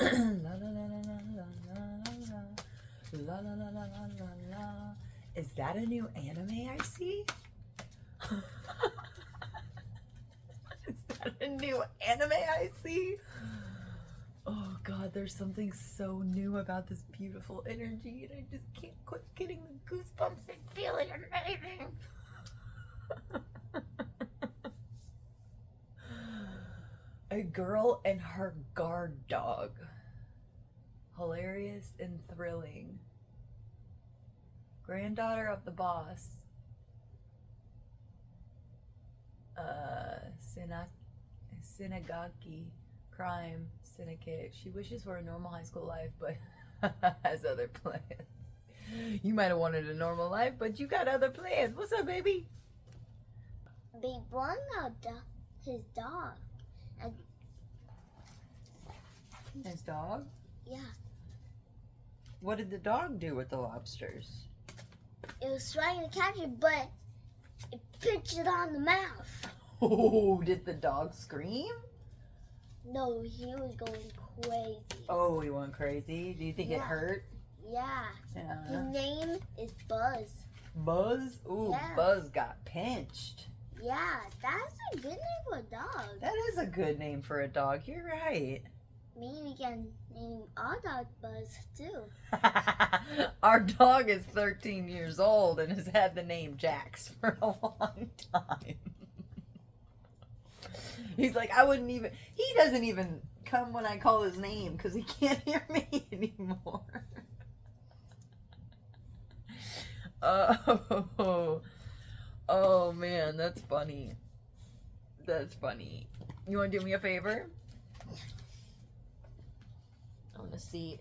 La la la la la la la la la la la la la la. Is that a new anime I see? Is that a new anime I see? Oh God, there's something so new about this beautiful energy, and I just can't quit getting the goosebumps and feeling amazing. A girl and her guard dog. Hilarious and thrilling. Granddaughter of the boss. Synagaki crime syndicate. She wishes for a normal high school life, but has other plans. You might have wanted a normal life, but you got other plans. What's up, baby? They brought out his dog. And His dog? yeah, What did the dog do with the lobsters? it was trying to catch it, but it pinched it on the mouth. Oh, did the dog scream? No, he was going crazy. Oh, he went crazy. Do you think it Yeah. hurt? Yeah. His Yeah. name is Buzz. Buzz? Ooh, Yeah. Buzz got pinched. Yeah, that's a good name for a dog. That is a good name for a dog. You're right. Maybe we can name our dog Buzz too. Our dog is 13 years old and has had the name Jax for a long time. He's like, I wouldn't even, he doesn't even come when I call his name because he can't hear me anymore. Oh man, that's funny. That's funny. You want to do me a favor? I want to see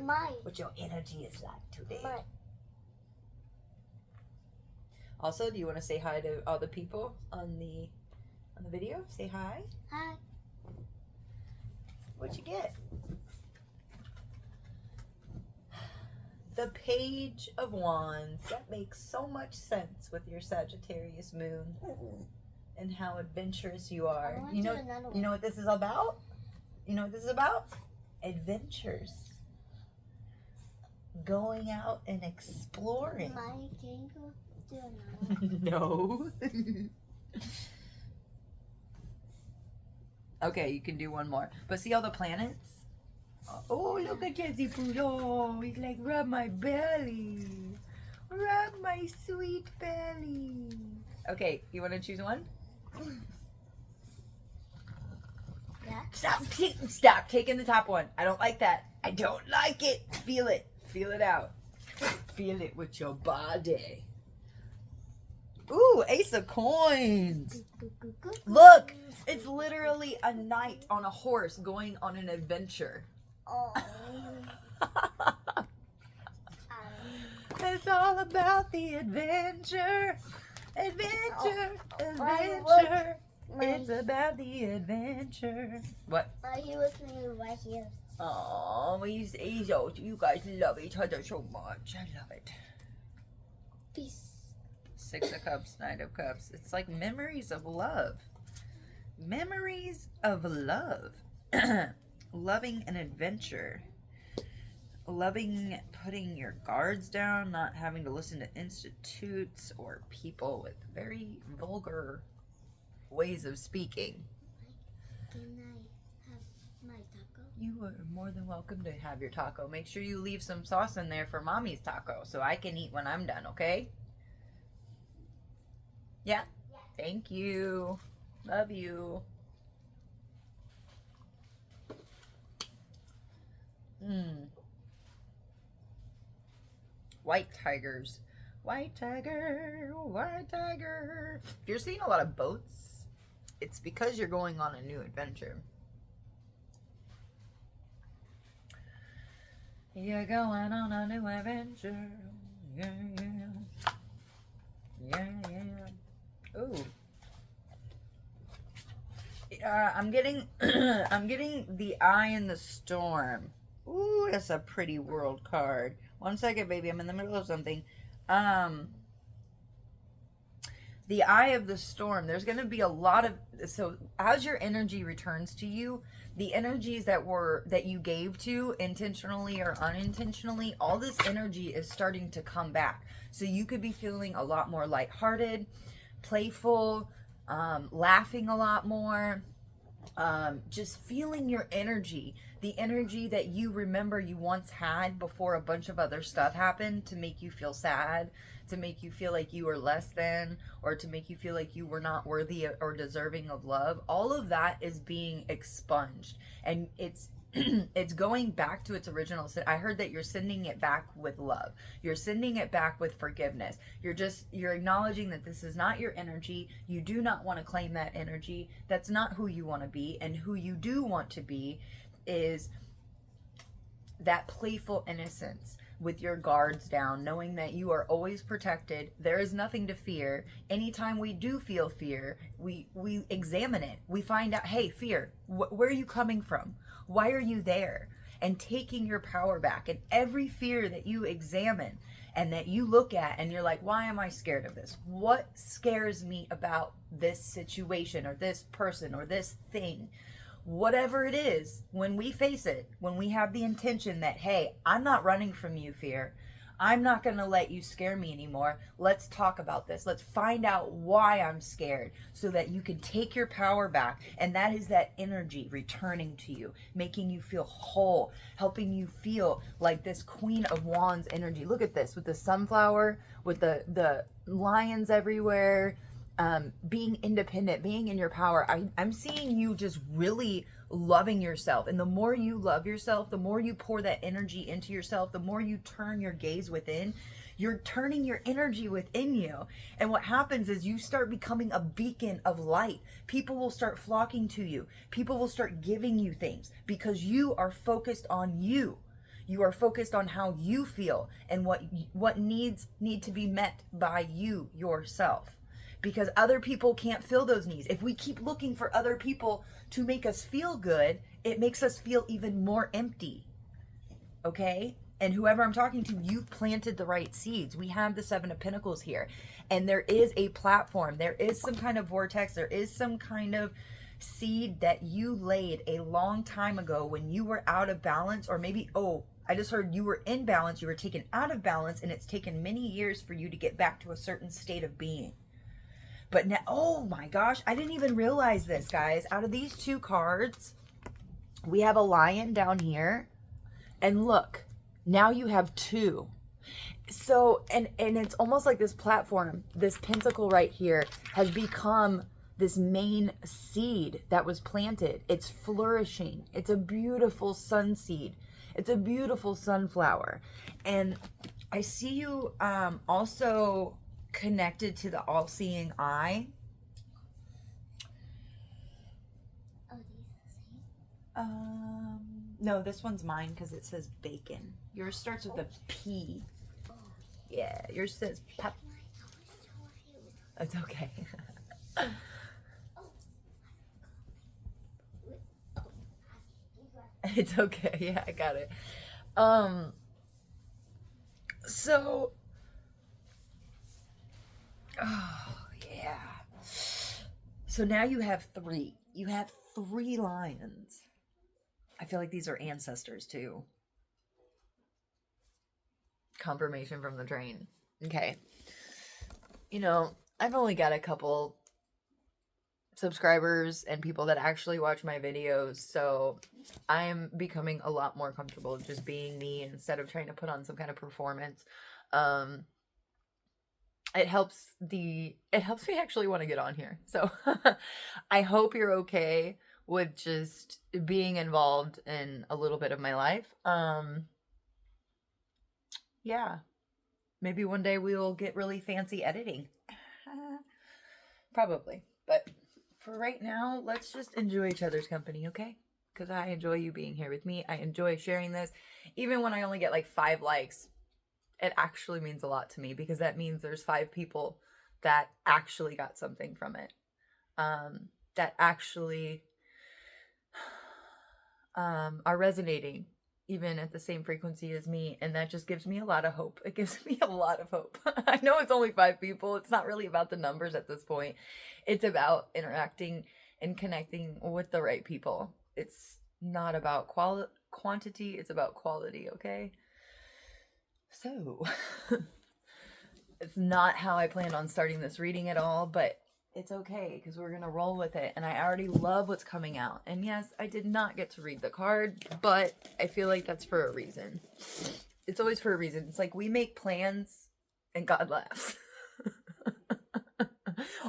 Mine. what your energy is like today. Mine. Also, do you want to say hi to all the people on the video? Say hi. Hi. What'd you get? The Page of Wands. That makes so much sense with your Sagittarius moon and how adventurous you are. I want You to know, do another you one. know what this is about? You know what this is about? Adventures. Going out and exploring. Mine, can you do another one? No. Okay, you can do one more. But see all the planets? Oh, look at Jesse Poodle. He's like, rub my belly. Rub my sweet belly. Okay, you want to choose one? Yeah. Stop taking the top one. I don't like that. I don't like it. Feel it. Feel it out. Feel it with your body. Ooh, Ace of Coins. Look, it's literally a knight on a horse going on an adventure. Oh. It's all about the adventure. Adventure. Adventure. It's about the adventure. What? He was right here. Oh, you guys love each other so much. I love it. Peace. Six of Cups, Knight of Cups. It's like memories of love. Memories of love. Loving an adventure. Loving putting your guards down, not having to listen to institutes or people with very vulgar ways of speaking. Can I have my taco? You are more than welcome to have your taco. Make sure you leave some sauce in there for mommy's taco so I can eat when I'm done, okay? Yeah? Thank you. Love you. White tigers. White tiger, white tiger. If you're seeing a lot of boats, it's because you're going on a new adventure. You're going on a new adventure. Yeah, yeah. Yeah, yeah. Ooh. I'm getting I'm getting the Eye in the Storm. Ooh, that's a pretty world card. One second, baby. I'm in the middle of something. The Eye of the Storm. There's going to be a lot of... So, as your energy returns to you, The energies that you gave to intentionally or unintentionally, all this energy is starting to come back. So you could be feeling a lot more lighthearted, playful, laughing a lot more, just feeling your energy, the energy that you remember you once had before a bunch of other stuff happened to make you feel sad, to make you feel like you were less than, or to make you feel like you were not worthy or deserving of love. All of that is being expunged, and it's it's going back to its original. I heard that you're sending it back with love. You're sending it back with forgiveness. You're acknowledging that this is not your energy. You do not want to claim that energy. That's not who you want to be. And who you do want to be is that playful innocence with your guards down, knowing that you are always protected. There is nothing to fear. Anytime we do feel fear, we examine it. We find out, hey, fear, where are you coming from? Why are you there? And taking your power back. And every fear that you examine and that you look at and you're like, why am I scared of this? What scares me about this situation or this person or this thing? Whatever it is, when we face it, when we have the intention that, hey, I'm not running from you, fear. I'm not going to let you scare me anymore. Let's talk about this. Let's find out why I'm scared so that you can take your power back. And that is that energy returning to you, making you feel whole, helping you feel like this Queen of Wands energy. Look at this with the sunflower, with the lions everywhere, being independent, being in your power. I'm seeing you just really loving yourself. And the more you love yourself, the more you pour that energy into yourself, the more you turn your gaze within, you're turning your energy within you. And what happens is you start becoming a beacon of light. People will start flocking to you. People will start giving you things because you are focused on you. You are focused on how you feel and what need to be met by you yourself. Because other people can't fill those needs. If we keep looking for other people to make us feel good, it makes us feel even more empty. Okay? And whoever I'm talking to, you've planted the right seeds. We have the Seven of Pentacles here. And there is a platform. There is some kind of vortex. There is some kind of seed that you laid a long time ago when you were out of balance. Or maybe, I just heard you were in balance. You were taken out of balance. And it's taken many years for you to get back to a certain state of being. But now, oh my gosh, I didn't even realize this, guys. Out of these two cards, we have a lion down here. And look, now you have two. So, and it's almost like this platform, this pentacle right here has become this main seed that was planted. It's flourishing. It's a beautiful sun seed. It's a beautiful sunflower. And I see you also connected to the all-seeing eye. Oh, these are the same? No, this one's mine because it says bacon. Yours starts with a P. Oh. Yeah, yours says pep. It's okay. It's okay. Yeah, I got it. So, oh, yeah. So now you have three. You have 3 lions. I feel like these are ancestors too. Confirmation from the train. Okay. You know, I've only got a couple subscribers and people that actually watch my videos, so I'm becoming a lot more comfortable just being me instead of trying to put on some kind of performance. It helps me actually want to get on here. So I hope you're okay with just being involved in a little bit of my life. Yeah. Maybe one day we'll get really fancy editing. Probably. But for right now, let's just enjoy each other's company, okay? Because I enjoy you being here with me. I enjoy sharing this. Even when I only get like 5 likes, it actually means a lot to me because that means there's 5 people that actually got something from it. That actually are resonating even at the same frequency as me, and that just gives me a lot of hope. It gives me a lot of hope. I know it's only 5 people. It's not really about the numbers at this point. It's about interacting and connecting with the right people. It's not about quantity, it's about quality, okay? So, it's not how I planned on starting this reading at all, but it's okay because we're going to roll with it. And I already love what's coming out. And yes, I did not get to read the card, but I feel like that's for a reason. It's always for a reason. It's like we make plans and God laughs.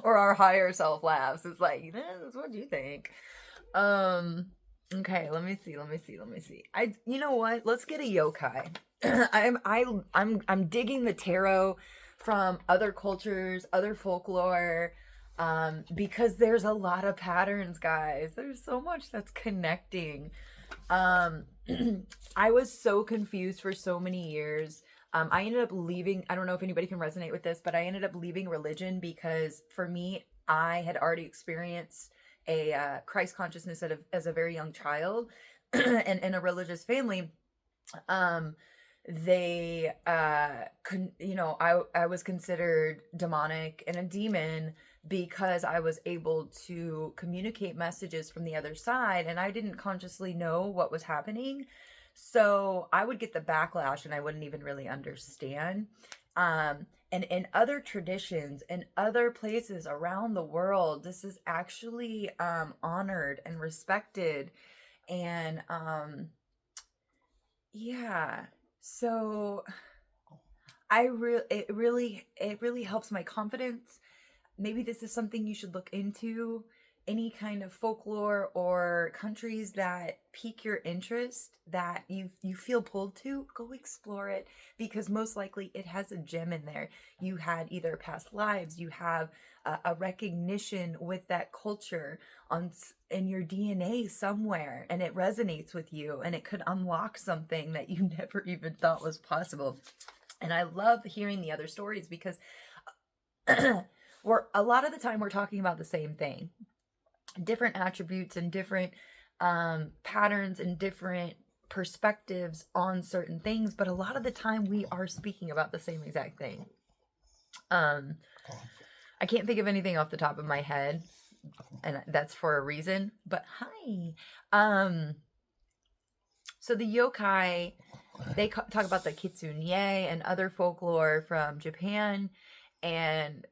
Or our higher self laughs. It's like, that's what you think. Okay, let me see. You know what? Let's get a yokai. I'm digging the tarot from other cultures, other folklore, because there's a lot of patterns, guys. There's so much that's connecting. I was so confused for so many years. I ended up leaving. I don't know if anybody can resonate with this, but I ended up leaving religion because for me, I had already experienced a Christ consciousness as a very young child, and in a religious family. They I was considered demonic and a demon because I was able to communicate messages from the other side, and I didn't consciously know what was happening. So I would get the backlash and I wouldn't even really understand. And in other traditions, in other places around the world, this is actually honored and respected. And yeah. So it really helps my confidence. Maybe this is something you should look into. Any kind of folklore or countries that pique your interest, that you feel pulled to, go explore it, because most likely it has a gem in there. You had either past lives, you have a recognition with that culture in your DNA somewhere, and it resonates with you, and it could unlock something that you never even thought was possible. And I love hearing the other stories because a lot of the time we're talking about the same thing, different attributes and different patterns and different perspectives on certain things, but a lot of the time we are speaking about the same exact thing. I can't think of anything off the top of my head, and that's for a reason, but hi. So the yokai, they talk about the kitsune and other folklore from Japan, and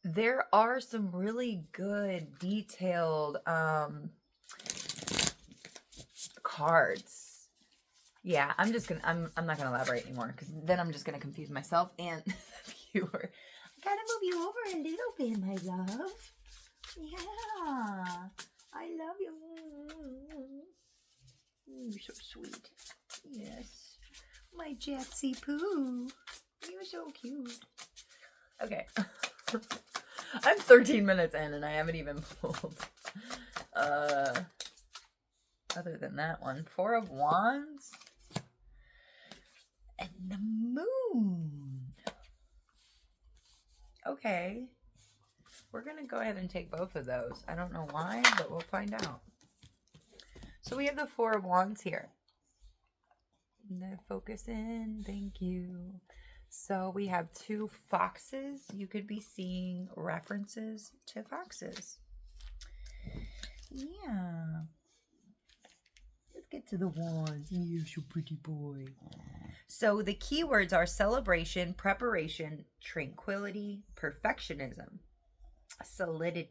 there are some really good detailed cards. Yeah, I'm not gonna elaborate anymore because then I'm just gonna confuse myself and the viewer. I gotta move you over a little bit, my love. Yeah, I love you. You're so sweet. Yes, my Jatsy Poo. You're so cute. Okay. I'm 13 minutes in and I haven't even pulled other than that one. 4 of Wands and the Moon. Okay. We're gonna go ahead and take both of those. I don't know why, but we'll find out. So we have the 4 of Wands here. Focus in. Thank you. So we have 2 foxes. You could be seeing references to foxes. Yeah. Let's get to the wands. You're so pretty boy. So the keywords are celebration, preparation, tranquility, perfectionism, solidity.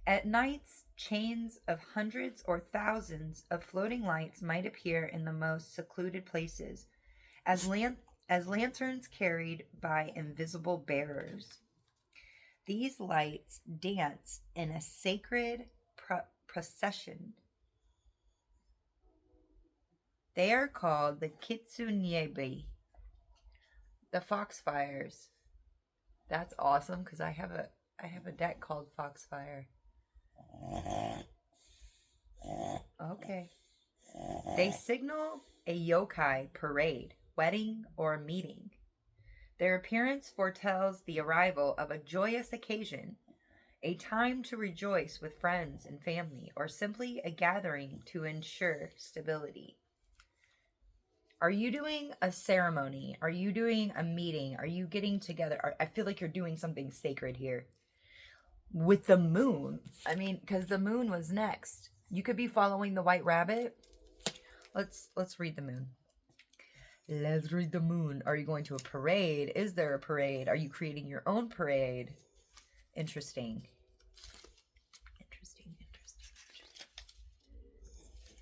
At nights, chains of hundreds or thousands of floating lights might appear in the most secluded places, as lanterns carried by invisible bearers. These lights dance in a sacred procession. They are called the Kitsunebi, the Foxfires. That's awesome because I have a deck called Foxfire. Okay. They signal a yokai parade, wedding, or meeting. Their appearance foretells the arrival of a joyous occasion, a time to rejoice with friends and family, or simply a gathering to ensure stability. Are you doing a ceremony? Are you doing a meeting? Are you getting together? I feel like you're doing something sacred here. with the moon. I mean, because the moon was next. You could be following the white rabbit. Let's read the moon. Let's read the moon. Are you going to a parade? Is there a parade? Are you creating your own parade? Interesting. Interesting.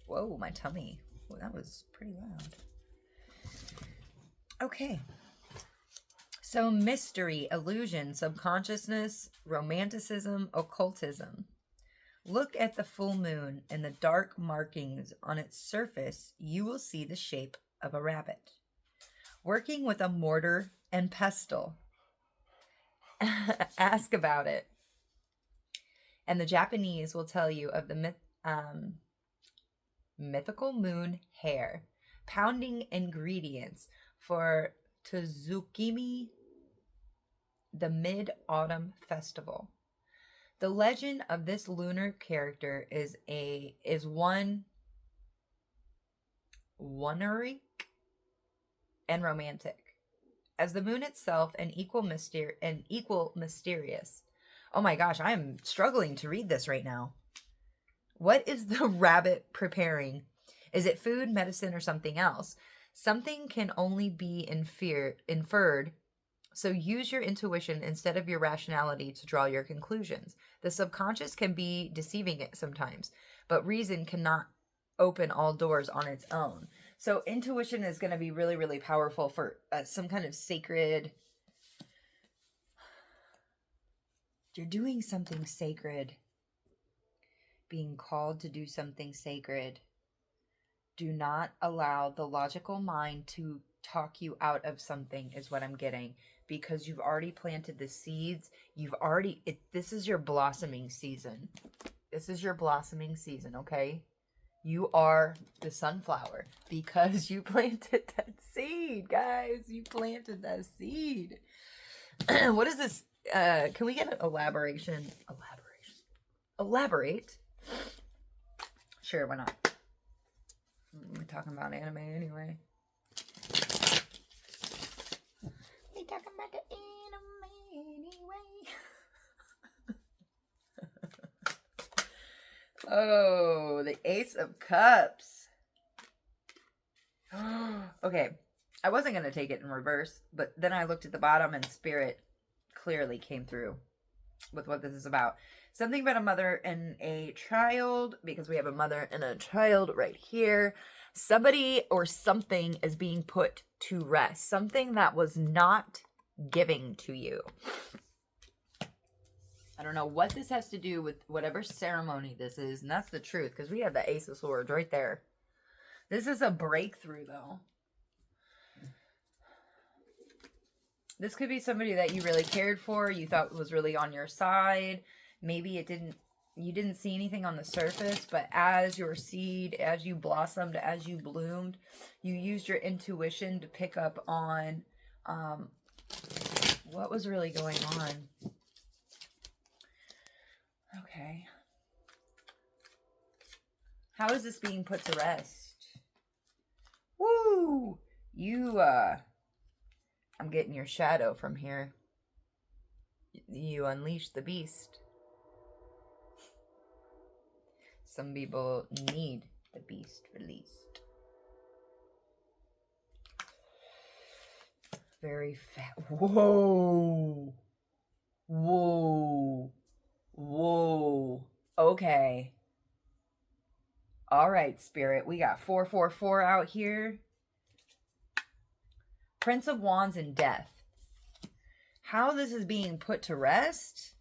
Whoa, my tummy. Well, that was pretty loud. Okay. So mystery, illusion, subconsciousness, romanticism, occultism. Look at the full moon and the dark markings on its surface. You will see the shape of a rabbit. Working with a mortar and pestle. Ask about it. And the Japanese will tell you of the mythical moon hare. Pounding ingredients for Tozukimi, the Mid-Autumn Festival. The legend of this lunar character is one woneric and romantic, as the moon itself an equal mysterious. Oh my gosh, I am struggling to read this right now. What is the rabbit preparing? Is it food, medicine, or something else? Something can only be inferred, so use your intuition instead of your rationality to draw your conclusions. The subconscious can be deceiving it sometimes, but reason cannot open all doors on its own. So intuition is going to be really, really powerful for some kind of sacred... You're doing something sacred. Being called to do something sacred. Do not allow the logical mind to talk you out of something, is what I'm getting, because you've already planted the seeds. This is your blossoming season. This is your blossoming season, okay? You are the sunflower because you planted that seed, guys. You planted that seed. What is this? Can we get an elaboration? Elaborate? Sure, why not? We're talking about anime anyway. We're talking about the anime anyway. Oh, the Ace of Cups. Okay, I wasn't going to take it in reverse, but then I looked at the bottom and Spirit clearly came through with what this is about. Something about a mother and a child, because we have a mother and a child right here. Somebody or something is being put to rest. Something that was not giving to you. I don't know what this has to do with whatever ceremony this is, and that's the truth, because we have the Ace of Swords right there. This is a breakthrough, though. This could be somebody that you really cared for, you thought was really on your side. Maybe you didn't see anything on the surface, but as your seed, as you blossomed, as you bloomed, you used your intuition to pick up on what was really going on. Okay. How is this being put to rest? Woo! I'm getting your shadow from here. You unleash the beast. Some people need the beast released. Very fat. Whoa. Whoa. Whoa. Okay. All right, Spirit. We got 444 out here. Prince of Wands and Death. How this is being put to rest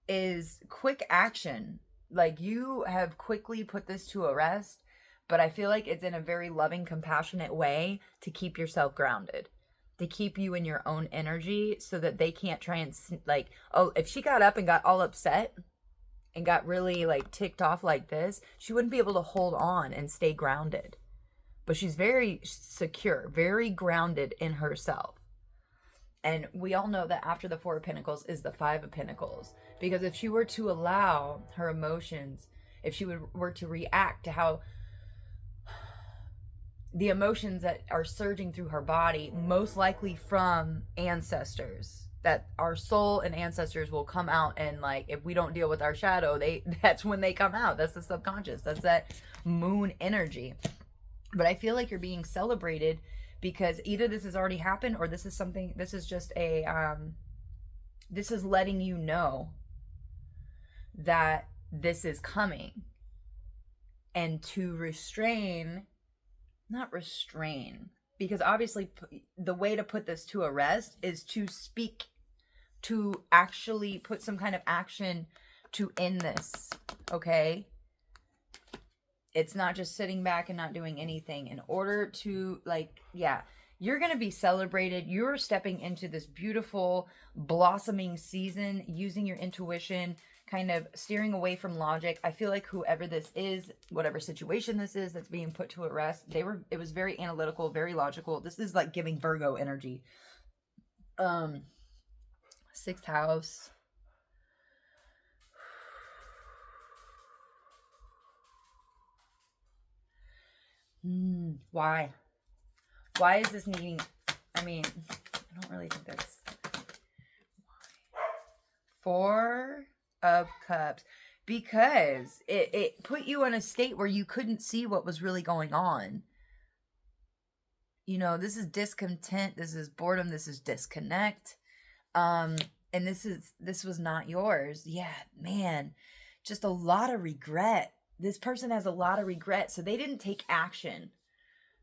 is quick action. Like, you have quickly put this to a rest, but I feel like it's in a very loving, compassionate way to keep yourself grounded, to keep you in your own energy so that they can't try and, like, oh, if she got up and got all upset and got really, like, ticked off like this, she wouldn't be able to hold on and stay grounded. But she's very secure, very grounded in herself. And we all know that after the Four of Pentacles is the Five of Pentacles. Because if she were to allow her emotions, if she were to react to how the emotions that are surging through her body, most likely from ancestors that our soul and ancestors will come out, and like if we don't deal with our shadow, that's when they come out. That's the subconscious. That's that moon energy. But I feel like you're being celebrated because either this has already happened or this is something, this is just a this is letting you know that this is coming. And to restrain, not restrain, because obviously the way to put this to a rest is to speak, to actually put some kind of action to end this, okay? It's not just sitting back and not doing anything. In order to, like, yeah, you're going to be celebrated. You're stepping into this beautiful blossoming season using your intuition, kind of steering away from logic. I feel like whoever this is, whatever situation this is that's being put to a rest, it was very analytical, very logical. This is like giving Virgo energy. Sixth house. Why? Why is this needing? I mean, I don't really think that's why. Four of Cups. Because it put you in a state where you couldn't see what was really going on. You know, this is discontent, this is boredom, this is disconnect. And this was not yours. Yeah, man. Just a lot of regret. This person has a lot of regret, so they didn't take action.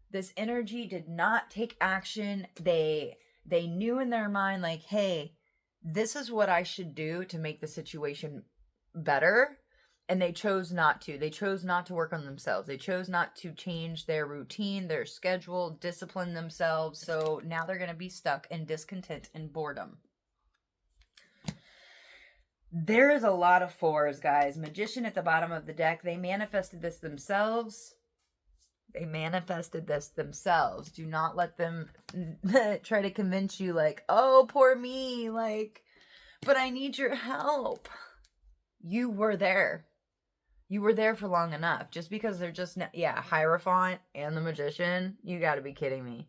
This energy did not take action. They knew in their mind, like, hey, this is what I should do to make the situation better. And they chose not to. They chose not to work on themselves. They chose not to change their routine, their schedule, discipline themselves. So now they're going to be stuck in discontent and boredom. There is a lot of fours, guys. Magician at the bottom of the deck. They manifested this themselves. They manifested this themselves. Do not let them try to convince you like, oh, poor me. Like, but I need your help. You were there. You were there for long enough. Just because they're just, Hierophant and the Magician. You got to be kidding me.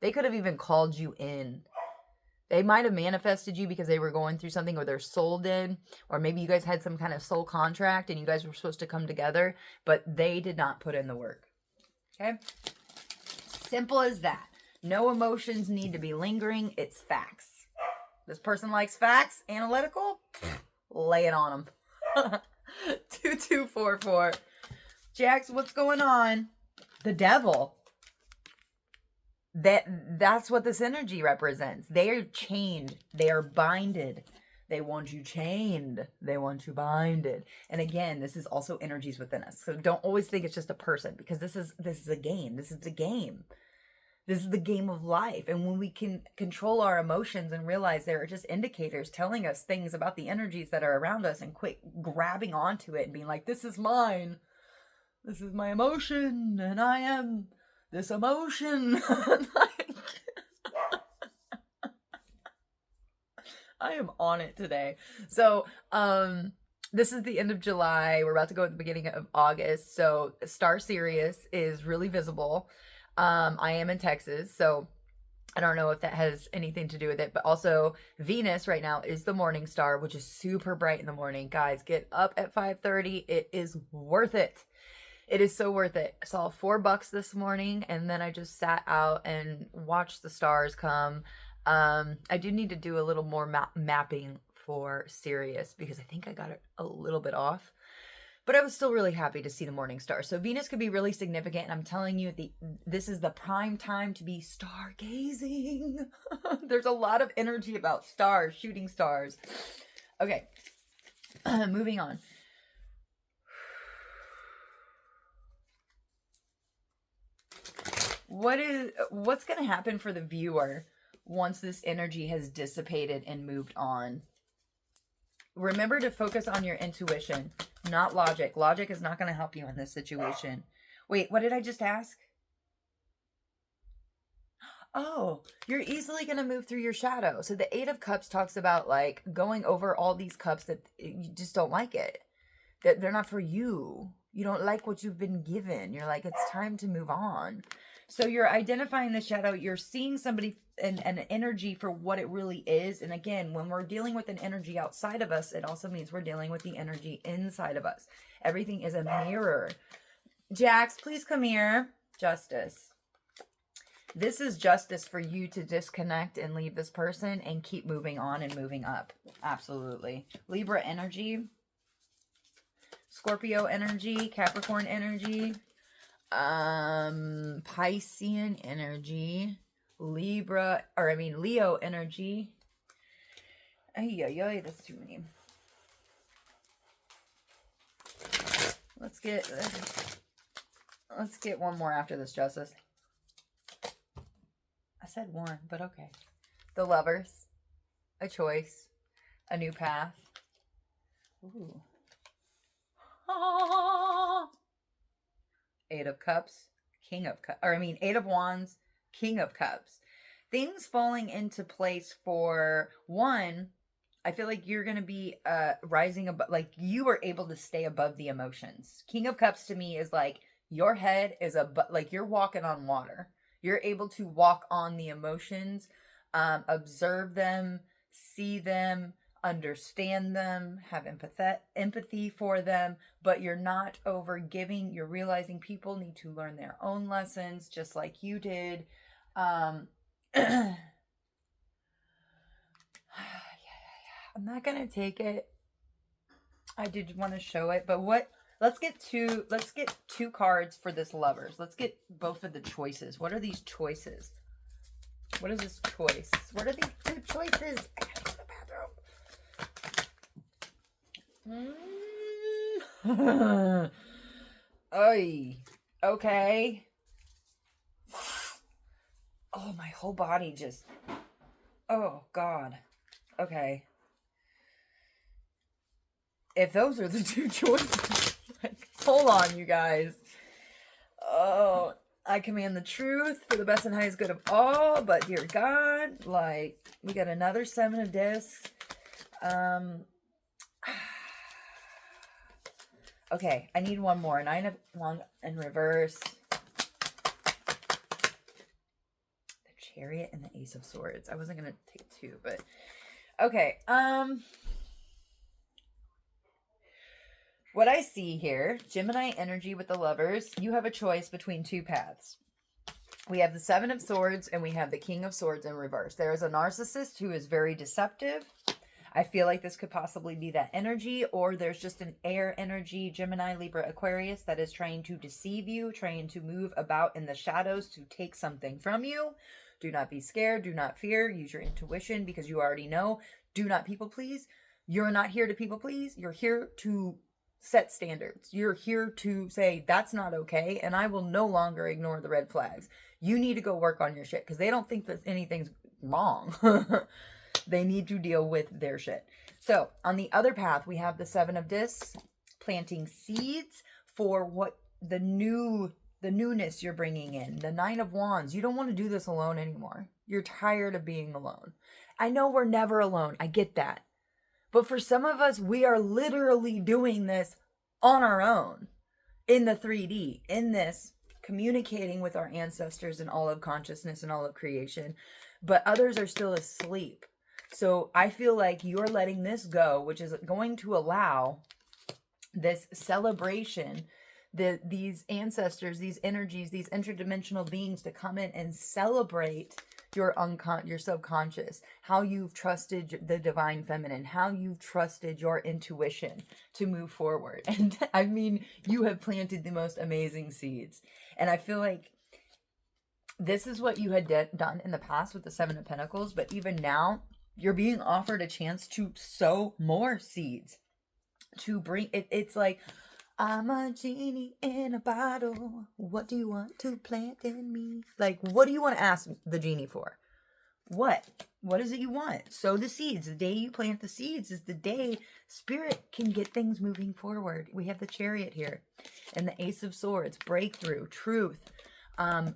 They could have even called you in. They might have manifested you because they were going through something, or their soul did, or maybe you guys had some kind of soul contract and you guys were supposed to come together, but they did not put in the work. Okay? Simple as that. No emotions need to be lingering. It's facts. This person likes facts, analytical, lay it on them. 2244. Jax, what's going on? The devil. That's what this energy represents. They are chained. They are binded. They want you chained. They want you binded. And again, this is also energies within us. So don't always think it's just a person, because this is a game. This is the game. This is the game of life. And when we can control our emotions and realize there are just indicators telling us things about the energies that are around us, and quit grabbing onto it and being like, this is mine. This is my emotion, and I am this emotion. I am on it today. So, this is the end of July. We're about to go at the beginning of August. So Star Sirius is really visible. I am in Texas, so I don't know if that has anything to do with it, but also Venus right now is the morning star, which is super bright in the morning. Guys, get up at 5:30. It is worth it. It is so worth it. I saw $4 this morning, and then I just sat out and watched the stars come. I do need to do a little more mapping for Sirius, because I think I got it a little bit off. But I was still really happy to see the morning star. So Venus could be really significant, and I'm telling you, this is the prime time to be stargazing. There's a lot of energy about stars, shooting stars. Okay, moving on. What's going to happen for the viewer once this energy has dissipated and moved on? Remember to focus on your intuition, not logic. Logic is not going to help you in this situation. Wait, what did I just ask? Oh, you're easily going to move through your shadow. So the 8 of Cups talks about like going over all these cups that you just don't like it. That they're not for you. You don't like what you've been given. You're like, it's time to move on. So you're identifying the shadow, you're seeing somebody and an energy for what it really is. And again, when we're dealing with an energy outside of us, it also means we're dealing with the energy inside of us. Everything is a mirror. Jax, please come here. Justice. This is justice for you to disconnect and leave this person and keep moving on and moving up. Absolutely. Libra energy. Scorpio energy. Capricorn energy. Piscean energy. Leo energy. Ay, that's too many. Let's get one more after this, Justice. I said one, but okay. The Lovers. A choice. A new path. Ooh. Eight of Cups. Eight of Wands. King of Cups. Things falling into place for one. I feel like you're going to be rising above, like you are able to stay above the emotions. King of Cups to me is like your head is like you're walking on water. You're able to walk on the emotions, observe them, see them, understand them, have empathy for them, but you're not over giving. You're realizing people need to learn their own lessons just like you did. I'm not going to take it. I did want to show it, but let's get two cards for this Lovers. Let's get both of the choices. What are these choices? What is this choice? What are these two choices? I gotta go to the bathroom. Oy. Okay. Oh, my whole body just... Oh, God. Okay. If those are the two choices... Hold on, you guys. Oh, I command the truth for the best and highest good of all, but dear God, like, we got another 7 of discs. Okay, I need one more. 9 of Wands in reverse. Chariot and the Ace of Swords. I wasn't gonna take 2, but okay. What I see here, Gemini energy with the Lovers. You have a choice between 2 paths. We have the 7 of Swords and we have the King of Swords in reverse. There is a narcissist who is very deceptive. I feel like this could possibly be that energy, or there's just an air energy, Gemini, Libra, Aquarius, that is trying to deceive you, trying to move about in the shadows to take something from you. Do not be scared. Do not fear. Use your intuition because you already know. Do not people please. You're not here to people please. You're here to set standards. You're here to say, that's not okay, and I will no longer ignore the red flags. You need to go work on your shit because they don't think that anything's wrong. They need to deal with their shit. So, on the other path, we have the 7 of discs, planting seeds for what the newness you're bringing in. The 9 of Wands. You don't want to do this alone anymore. You're tired of being alone. I know we're never alone. I get that. But for some of us, we are literally doing this on our own in the 3D, in this communicating with our ancestors and all of consciousness and all of creation. But others are still asleep. So I feel like you're letting this go, which is going to allow this celebration, these ancestors, these energies, these interdimensional beings to come in and celebrate your subconscious, how you've trusted the divine feminine, how you've trusted your intuition to move forward. And I mean, you have planted the most amazing seeds. And I feel like this is what you had done in the past with the 7 of Pentacles, but even now, you're being offered a chance to sow more seeds, to bring it. It's like, I'm a genie in a bottle. What do you want to plant in me? Like, what do you want to ask the genie for? What? What is it you want? Sow the seeds. The day you plant the seeds is the day spirit can get things moving forward. We have the Chariot here and the Ace of Swords, breakthrough, truth.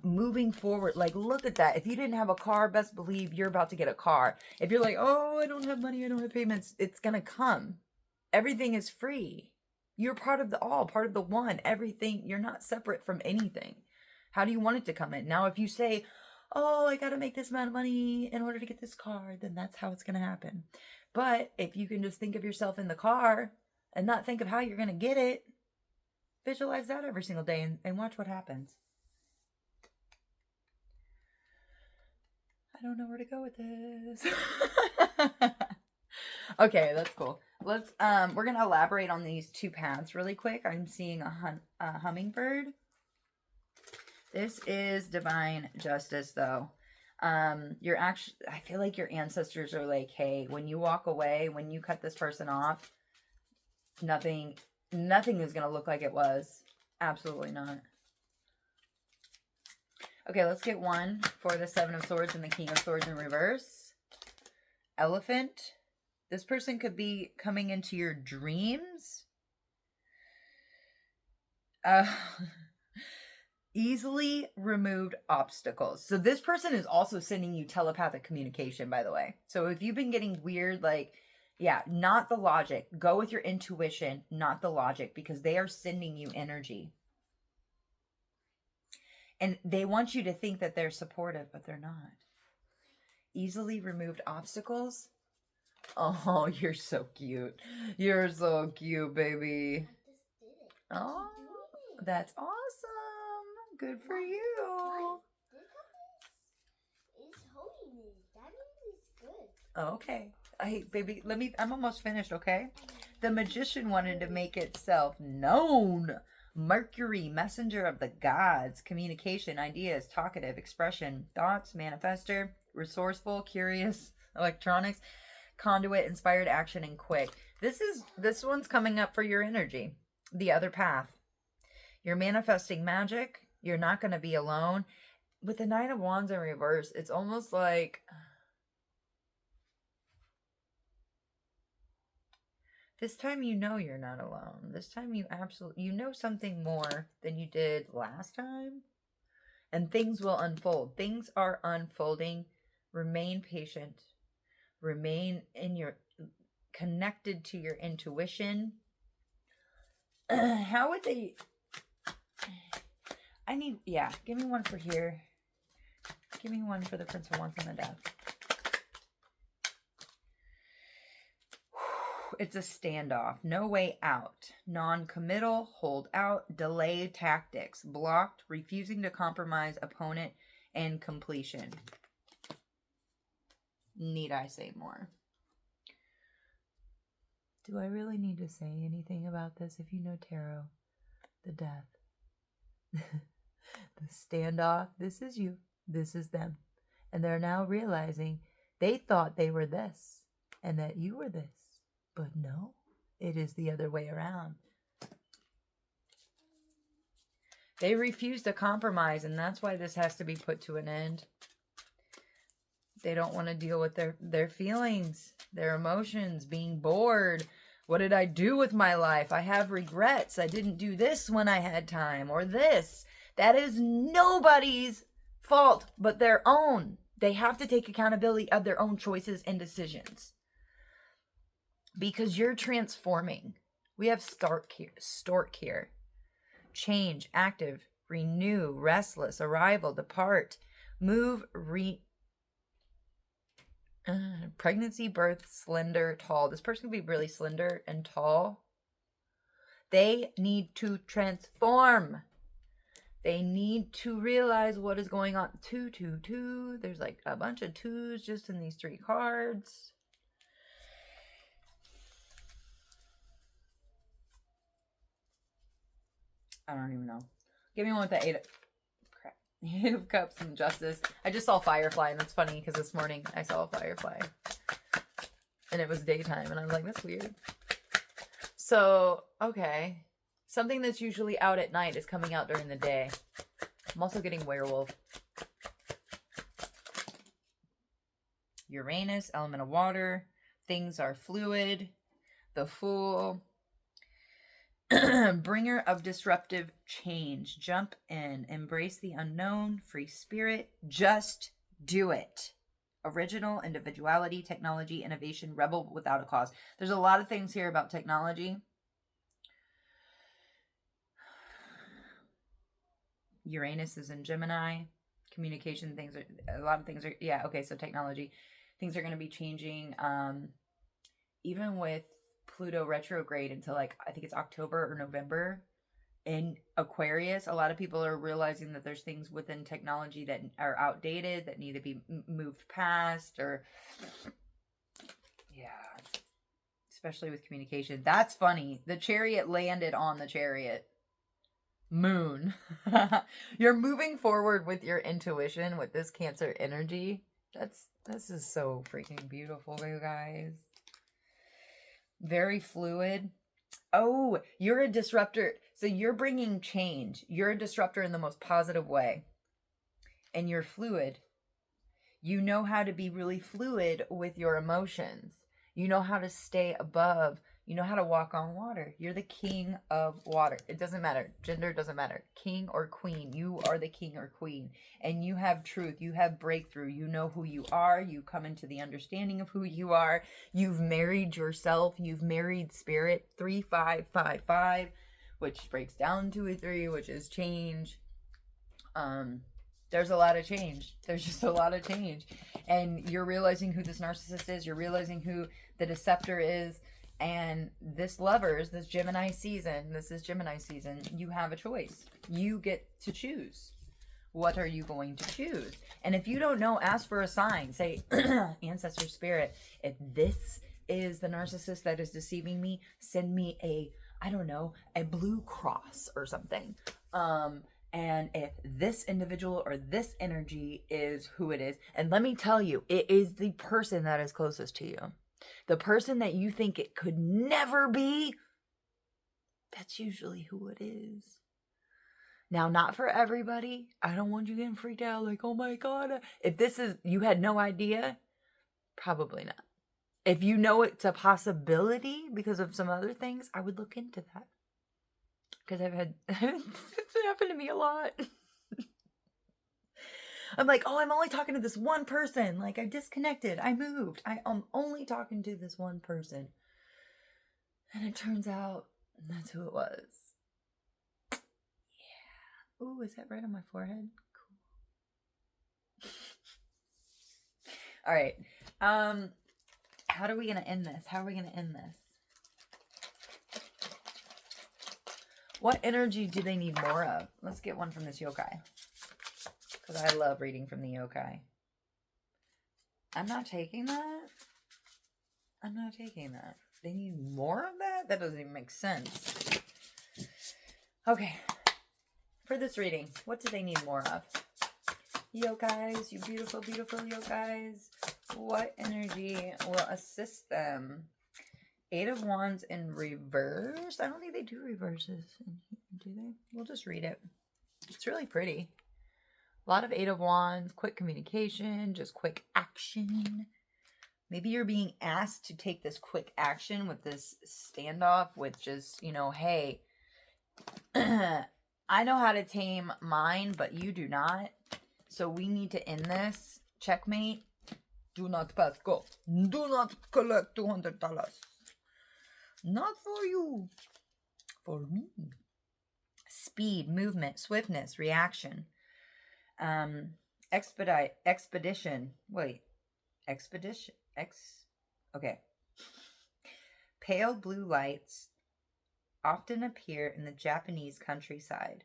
Moving forward. Like, look at that. If you didn't have a car, best believe you're about to get a car. If you're like, oh, I don't have money, I don't have payments, it's gonna come. Everything is free. You're part of the all, part of the one. Everything, you're not separate from anything. How do you want it to come in? Now, if you say, oh, I got to make this amount of money in order to get this car, then that's how it's going to happen. But if you can just think of yourself in the car and not think of how you're going to get it, visualize that every single day and watch what happens. I don't know where to go with this. Okay, that's cool. Let's we're gonna elaborate on these two paths really quick. I'm seeing a hummingbird. This is divine justice, though. You're actually, I feel like your ancestors are like, hey, when you walk away, when you cut this person off, nothing is gonna look like it was. Absolutely not. Okay, let's get one for the Seven of Swords and the King of Swords in reverse. Elephant. This person could be coming into your dreams. Easily removed obstacles. So this person is also sending you telepathic communication, by the way. So if you've been getting weird, like, yeah, not the logic. Go with your intuition, not the logic, because they are sending you energy. And they want you to think that they're supportive, but they're not. Easily removed obstacles. Oh, you're so cute. You're so cute, baby. Oh, that's awesome. Good for you. It's holding me. That means it's good. Okay. Hey, baby, I'm almost finished, okay? The magician wanted to make itself known. Mercury, messenger of the gods, communication, ideas, talkative, expression, thoughts, manifester, resourceful, curious, electronics, conduit, inspired action, and quick. This one's coming up for your energy. The other path. You're manifesting magic. You're not going to be alone. With the Nine of Wands in reverse, it's almost like this time you know you're not alone. This time you know something more than you did last time. And things will unfold. Things are unfolding. Remain patient. Remain connected to your intuition. How would they... give me one for here. Give me one for the Prince of Wands and the Death. It's a standoff. No way out. Non-committal, hold out, delay tactics, blocked, refusing to compromise opponent, and completion. Need I say more? Do I really need to say anything about this? If you know tarot, the Death, the standoff, this is you, this is them. And they're now realizing they thought they were this and that you were this. But no, it is the other way around. They refuse to compromise, and that's why this has to be put to an end. They don't want to deal with their feelings, their emotions, being bored. What did I do with my life? I have regrets. I didn't do this when I had time, or this. That is nobody's fault but their own. They have to take accountability of their own choices and decisions. Because you're transforming. We have stork here. Change, active, renew, restless, arrival, depart, move, pregnancy, birth, slender, tall. This person can be really slender and tall. They need to transform. They need to realize what is going on. 2, 2, 2. There's like a bunch of 2s just in these 3 cards. I don't even know. Give me one with the 8 of Cups and Justice. I just saw Firefly, and that's funny because this morning I saw a Firefly. And it was daytime, and I was like, that's weird. So, okay. Something that's usually out at night is coming out during the day. I'm also getting werewolf. Uranus, element of water. Things are fluid. The Fool. Bringer of disruptive change. Jump in. Embrace the unknown. Free spirit. Just do it. Original, individuality, technology, innovation, rebel without a cause. There's a lot of things here about technology. Uranus is in Gemini. Communication things are, a lot of things are, yeah, okay, so technology. Things are going to be changing, even with Pluto retrograde until like, I think it's October or November. In Aquarius, a lot of people are realizing that there's things within technology that are outdated, that need to be moved past, or yeah, especially with communication. That's funny. The chariot landed on the chariot. Moon. You're moving forward with your intuition with this Cancer energy. This is so freaking beautiful, you guys. Very fluid. Oh, you're a disruptor. So you're bringing change. You're a disruptor in the most positive way. And you're fluid. You know how to be really fluid with your emotions. You know how to stay above. You know how to walk on water. You're the king of water. It doesn't matter. Gender doesn't matter. King or queen. You are the king or queen. And you have truth. You have breakthrough. You know who you are. You come into the understanding of who you are. You've married yourself. You've married spirit. 3555, which breaks down to a 3, which is change. There's a lot of change. There's just a lot of change. And you're realizing who this narcissist is. You're realizing who the deceptor is. And this lovers, this Gemini season, this is Gemini season, you have a choice. You get to choose. What are you going to choose? And if you don't know, ask for a sign. Say, ancestor spirit, if this is the narcissist that is deceiving me, send me a, I don't know, a blue cross or something. And if this individual or this energy is who it is, and let me tell you, it is the person that is closest to you. The person that you think it could never be, that's usually who it is. Now, not for everybody. I don't want you getting freaked out like, oh my God. If this is, you had no idea, probably not. If you know it's a possibility because of some other things, I would look into that. Because I've had, it's happened to me a lot. I'm like, oh, I'm only talking to this one person. Like, I disconnected. I moved. I'm only talking to this one person. And it turns out that's who it was. Yeah. Ooh, is that right on my forehead? Cool. All right. How are we going to end this? How are we going to end this? What energy do they need more of? Let's get one from this yokai. Because I love reading from the yokai. I'm not taking that. I'm not taking that. They need more of that? That doesn't even make sense. Okay. For this reading, what do they need more of? Yokais, you beautiful, beautiful yokais. What energy will assist them? 8 of Wands in reverse. I don't think they do reverses. Do they? We'll just read it. It's really pretty. A lot of 8 of Wands, quick communication, just quick action. Maybe you're being asked to take this quick action with this standoff with just, you know, hey, I know how to tame mine, but you do not. So we need to end this. Checkmate. Do not pass go. Do not collect $200. Not for you. For me. Speed, movement, swiftness, reaction. Expedition. Okay. Pale blue lights often appear in the Japanese countryside,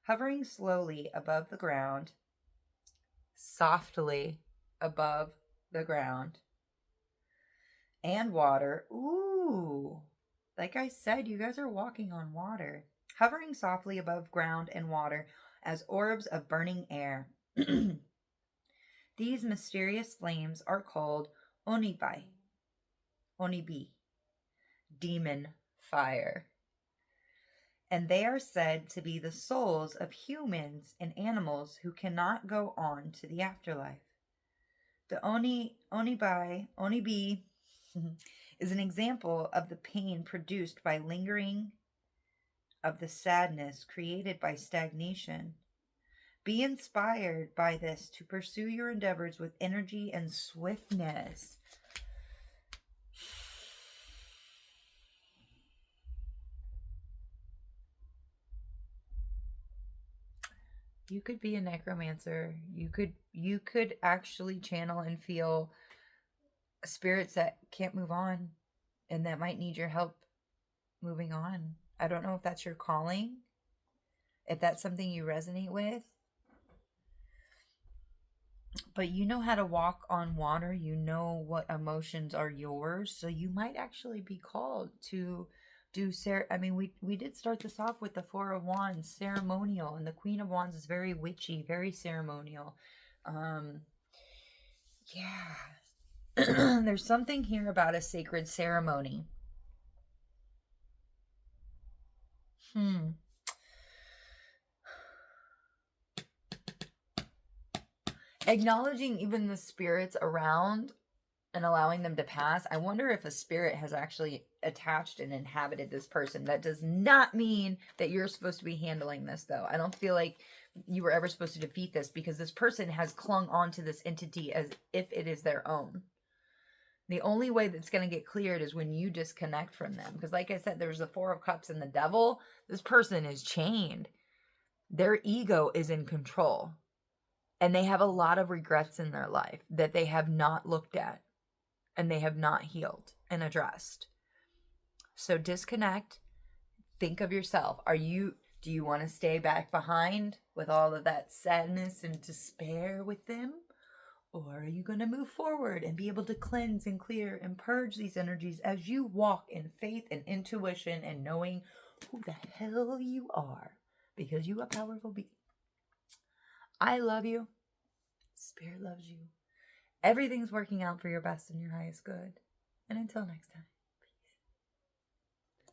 hovering slowly above the ground, softly above the ground, and water. Ooh, like I said, you guys are walking on water, hovering softly above ground and water as orbs of burning air. These mysterious flames are called onibi, demon fire. And they are said to be the souls of humans and animals who cannot go on to the afterlife. The onibi is an example of the pain produced by lingering, of the sadness created by stagnation. Be inspired by this to pursue your endeavors with energy and swiftness. You could be a necromancer. You could actually channel and feel spirits that can't move on and that might need your help moving on. I don't know if that's your calling, if that's something you resonate with. But you know how to walk on water. You know what emotions are yours. So you might actually be called to do we did start this off with the Four of Wands, ceremonial, and the Queen of Wands is very witchy, very ceremonial. There's something here about a sacred ceremony. Acknowledging even the spirits around and allowing them to pass. I wonder if a spirit has actually attached and inhabited this person. That does not mean that you're supposed to be handling this, though. I don't feel like you were ever supposed to defeat this, because this person has clung on to this entity as if it is their own. The only way that's going to get cleared is when you disconnect from them. Because like I said, there's the Four of Cups and the Devil. This person is chained. Their ego is in control. And they have a lot of regrets in their life that they have not looked at and they have not healed and addressed. So disconnect. Think of yourself. Do you want to stay back behind with all of that sadness and despair with them? Or are you going to move forward and be able to cleanse and clear and purge these energies as you walk in faith and intuition and knowing who the hell you are? Because you are powerful being. I love you. Spirit loves you. Everything's working out for your best and your highest good. And until next time.